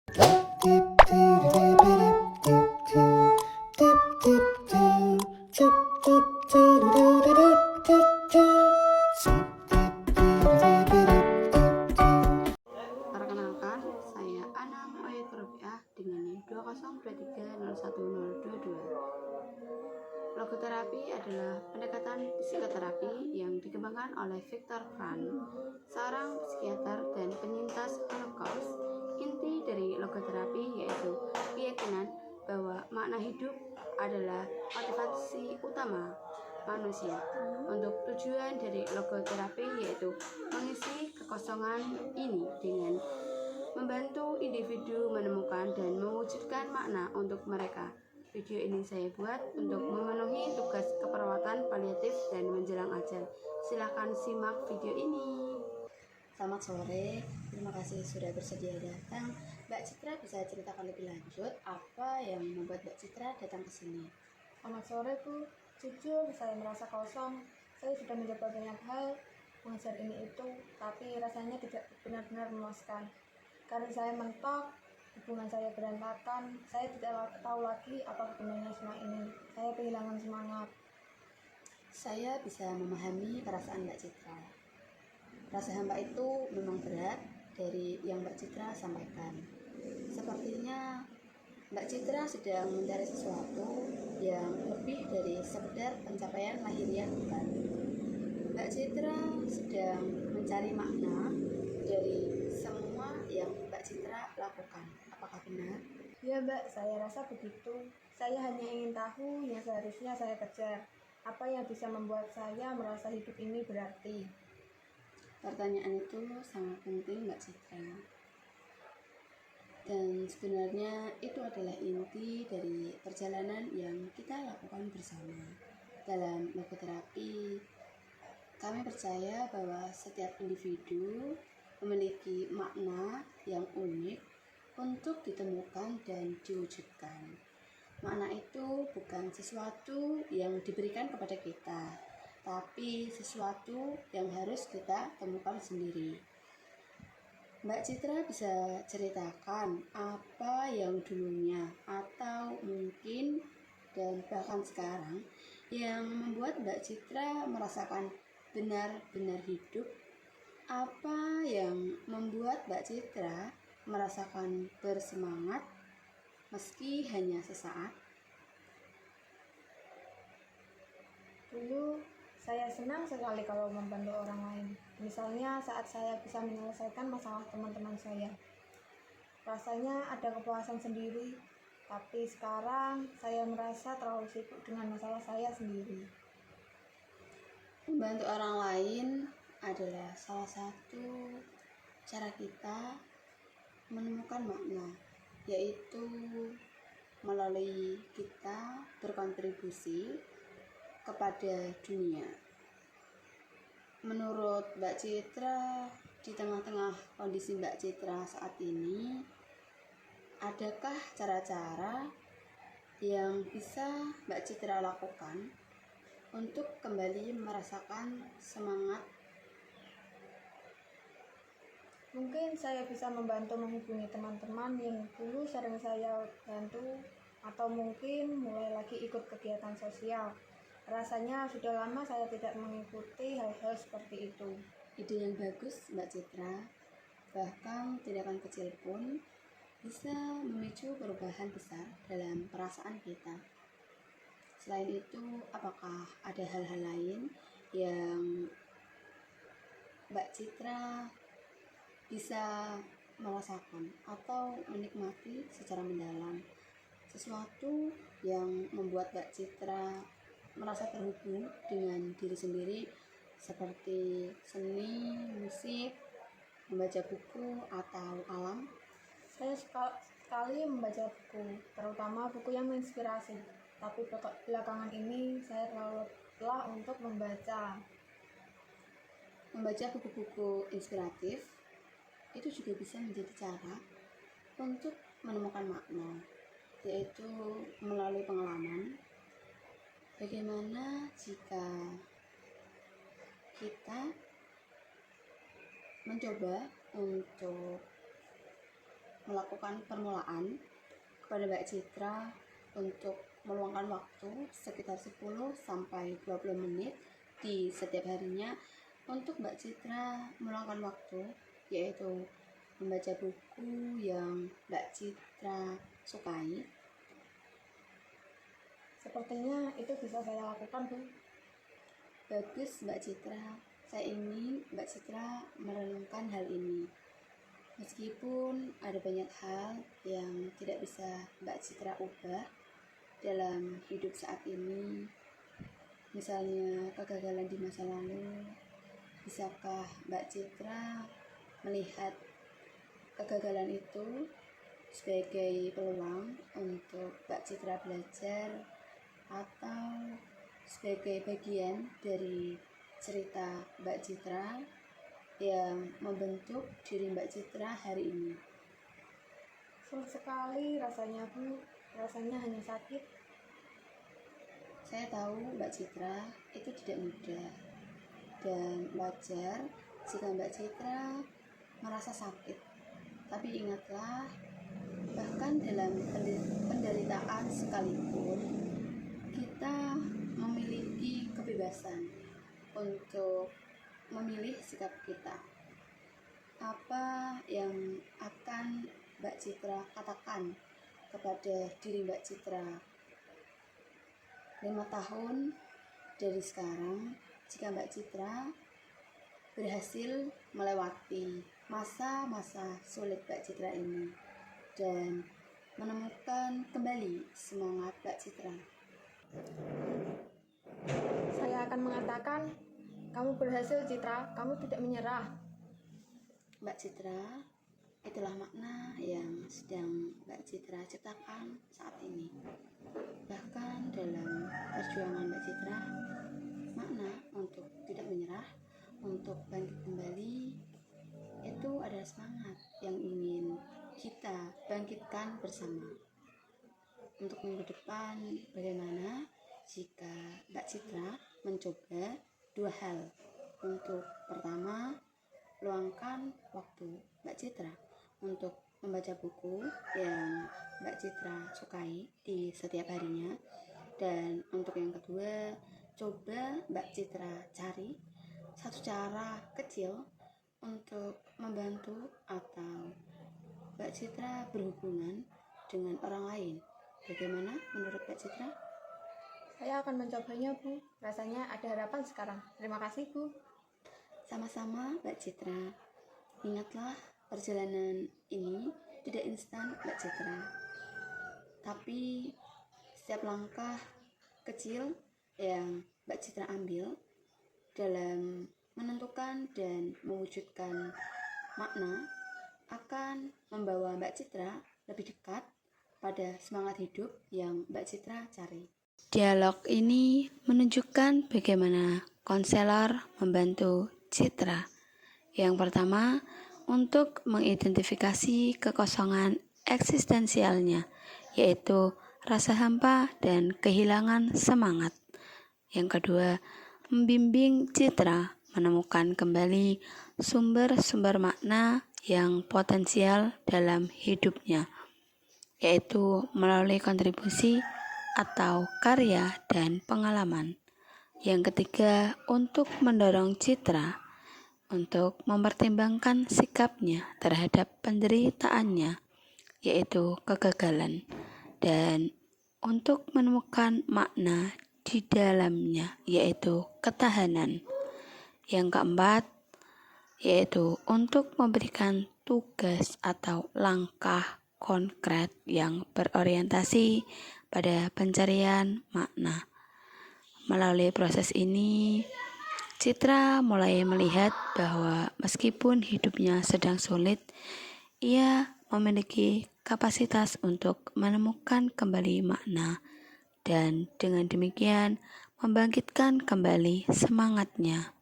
Perkenalkan, saya Anam Ayatul Rupiah dengan NIM 202301022. Logoterapi adalah pendekatan psikoterapi yang dikembangkan oleh Viktor Frankl, seorang psikiater dan penyintas Holocaust. Inti dari logoterapi yaitu keyakinan bahwa makna hidup adalah motivasi utama manusia. Untuk tujuan dari logoterapi yaitu mengisi kekosongan ini dengan membantu individu menemukan dan mewujudkan makna untuk mereka. Video ini saya buat untuk memenuhi tugas keperawatan paliatif dan menjelang ajal. Silahkan simak video ini. Selamat sore, terima kasih sudah bersedia datang. Mbak Citra bisa ceritakan lebih lanjut apa yang membuat Mbak Citra datang ke sini? Selamat sore Bu, jujur saya merasa kosong. Saya sudah mencoba banyak hal, mengajar ini itu, tapi rasanya tidak benar-benar memuaskan. Karena saya mentok, hubungan saya berantakan, saya tidak tahu lagi apa gunanya semua ini. Saya kehilangan semangat. Saya bisa memahami perasaan Mbak Citra. Rasa hampa itu memang berat dari yang Mbak Citra sampaikan. Sepertinya Mbak Citra sedang mencari sesuatu yang lebih dari sekedar pencapaian lahiriah bukan. Mbak Citra sedang mencari makna dari semua yang Mbak Citra lakukan. Apakah benar? Ya Mbak, saya rasa begitu. Saya hanya ingin tahu yang seharusnya saya kejar. Apa yang bisa membuat saya merasa hidup ini berarti? Pertanyaan itu sangat penting Mbak Citra. Dan sebenarnya itu adalah inti dari perjalanan yang kita lakukan bersama. Dalam logoterapi, kami percaya bahwa setiap individu memiliki makna yang unik untuk ditemukan dan diwujudkan. Makna itu bukan sesuatu yang diberikan kepada kita, tapi sesuatu yang harus kita temukan sendiri. Mbak Citra bisa ceritakan apa yang dulunya atau mungkin dan bahkan sekarang yang membuat Mbak Citra merasakan benar-benar hidup? Apa yang membuat Mbak Citra merasakan bersemangat meski hanya sesaat? Dulu saya senang sekali kalau membantu orang lain. Misalnya saat saya bisa menyelesaikan masalah teman-teman saya. Rasanya ada kepuasan sendiri. Tapi sekarang saya merasa terlalu sibuk dengan masalah saya sendiri. Membantu orang lain adalah salah satu cara kita menemukan makna, yaitu melalui kita berkontribusi kepada dunia. Menurut Mbak Citra, di tengah-tengah kondisi Mbak Citra saat ini, adakah cara-cara yang bisa Mbak Citra lakukan untuk kembali merasakan semangat? Mungkin saya bisa membantu menghubungi teman-teman yang dulu sering saya bantu, atau mungkin mulai lagi ikut kegiatan sosial. Rasanya sudah lama saya tidak mengikuti hal-hal seperti itu. Ide yang bagus Mbak Citra, bahkan tindakan kecil pun bisa memicu perubahan besar dalam perasaan kita. Selain itu, apakah ada hal-hal lain yang Mbak Citra bisa merasakan atau menikmati secara mendalam? Sesuatu yang membuat Mbak Citra merasa terhubung dengan diri sendiri, seperti seni, musik, membaca buku, atau alam. Saya sekali membaca buku, terutama buku yang menginspirasi. Tapi belakangan ini saya terlalu lelah untuk membaca. Membaca buku-buku inspiratif itu juga bisa menjadi cara untuk menemukan makna, yaitu melalui pengalaman. Bagaimana jika kita mencoba untuk melakukan permulaan kepada Mbak Citra untuk meluangkan waktu sekitar 10 sampai 20 menit di setiap harinya untuk Mbak Citra meluangkan waktu, yaitu membaca buku yang Mbak Citra sukai. Sepertinya itu bisa saya lakukan, Bu. Bagus Mbak Citra, saya ingin Mbak Citra merenungkan hal ini. Meskipun ada banyak hal yang tidak bisa Mbak Citra ubah dalam hidup saat ini, misalnya kegagalan di masa lalu, bisakah Mbak Citra melihat kegagalan itu sebagai peluang untuk Mbak Citra belajar atau sebagai bagian dari cerita Mbak Citra yang membentuk diri Mbak Citra hari ini? Sulit sekali rasanya, Bu. Rasanya hanya sakit. Saya tahu Mbak Citra itu tidak mudah dan wajar jika Mbak Citra merasa sakit. Tapi ingatlah, bahkan dalam penderitaan sekalipun, kita memiliki kebebasan untuk memilih sikap kita. Apa yang akan Mbak Citra katakan kepada diri Mbak Citra 5 tahun dari sekarang jika Mbak Citra berhasil melewati masa-masa sulit Mbak Citra ini dan menemukan kembali semangat Mbak Citra? Saya akan mengatakan, kamu berhasil, Citra. Kamu tidak menyerah. Mbak Citra, itulah makna yang sedang Mbak Citra ciptakan saat ini. Bahkan dalam perjuangan Mbak Citra, makna untuk tidak menyerah, untuk bangkit kembali, itu adalah semangat yang ingin kita bangkitkan bersama. Untuk minggu depan, bagaimana jika Mbak Citra mencoba 2 hal? Untuk pertama, luangkan waktu Mbak Citra untuk membaca buku yang Mbak Citra sukai di setiap harinya. Dan untuk yang kedua, coba Mbak Citra cari satu cara kecil untuk membantu atau Mbak Citra berhubungan dengan orang lain. Bagaimana menurut Mbak Citra? Saya akan mencobanya, Bu. Rasanya ada harapan sekarang. Terima kasih, Bu. Sama-sama Mbak Citra. Ingatlah, perjalanan ini tidak instan Mbak Citra. Tapi setiap langkah kecil yang Mbak Citra ambil dalam menentukan dan mewujudkan makna akan membawa Mbak Citra lebih dekat pada semangat hidup yang Mbak Citra cari. Dialog ini menunjukkan bagaimana konselor membantu Citra. Yang pertama, untuk mengidentifikasi kekosongan eksistensialnya, yaitu rasa hampa dan kehilangan semangat. Yang kedua, membimbing Citra menemukan kembali sumber-sumber makna yang potensial dalam hidupnya, yaitu melalui kontribusi atau karya dan pengalaman. Yang ketiga, untuk mendorong Citra untuk mempertimbangkan sikapnya terhadap penderitaannya, yaitu kegagalan, dan untuk menemukan makna di dalamnya, yaitu ketahanan. Yang keempat, yaitu untuk memberikan tugas atau langkah konkret yang berorientasi pada pencarian makna. Melalui proses ini, Citra mulai melihat bahwa meskipun hidupnya sedang sulit, ia memiliki kapasitas untuk menemukan kembali makna dan dengan demikian membangkitkan kembali semangatnya.